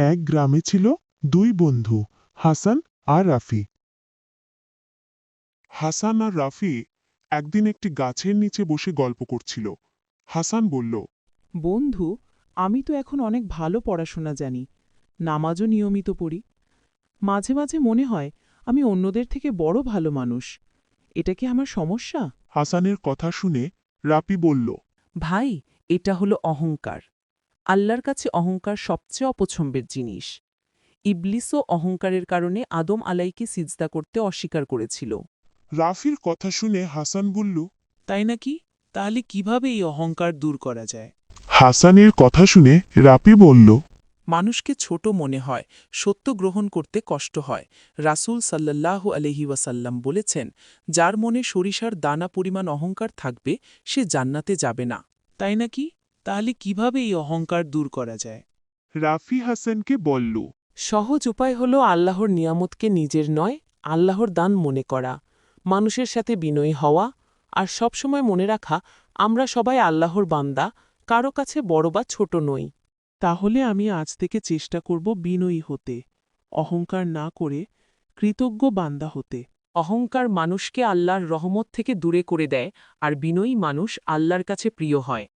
এক গ্রামে ছিল দুই বন্ধু, হাসান আর রাফি। হাসান আর রাফি একদিন একটি গাছের নিচে বসে গল্প করছিল। হাসান বলল, বন্ধু, আমি তো এখন অনেক ভালো পড়াশোনা জানি, নামাজও নিয়মিত পড়ি। মাঝে মাঝে মনে হয় আমি অন্যদের থেকে বড় ভালো মানুষ। এটা কি আমার সমস্যা? হাসানের কথা শুনে রাফি বলল, ভাই, এটা হলো অহংকার। আল্লাহর কাছে অহংকার সবচেয়ে অপছন্দের জিনিস। ইবলিসও অহংকারের কারণে আদম আলাইকে সিজদা করতে অস্বীকার করেছিল। রাফির কথা শুনে হাসান বলল, তাই নাকি? তাহলে কিভাবে এই অহংকার দূর করা যায়? হাসানের কথা শুনে রাফি বলল, মানুষকে ছোট মনে হয়, সত্য গ্রহণ করতে কষ্ট হয়। রাসূল সাল্লাল্লাহু আলাইহি ওয়াসাল্লাম বলেছেন, যার মনে সরিষার দানা পরিমাণ অহংকার থাকবে সে জান্নাতে যাবে না। তাই নাকি? তাহলে কিভাবে এই অহংকার দূর করা যায়? রাফি হাসানকে বলল, সহজ উপায় হল আল্লাহর নিয়ামতকে নিজের নয়, আল্লাহর দান মনে করা, মানুষের সাথে বিনয়ী হওয়া, আর সবসময় মনে রাখা আমরা সবাই আল্লাহর বান্দা, কারো কাছে বড় বা ছোট নই। তাহলে আমি আজ থেকে চেষ্টা করব বিনয়ী হতে, অহংকার না করে কৃতজ্ঞ বান্দা হতে। অহংকার মানুষকে আল্লাহর রহমত থেকে দূরে করে দেয়, আর বিনয়ী মানুষ আল্লাহর কাছে প্রিয় হয়।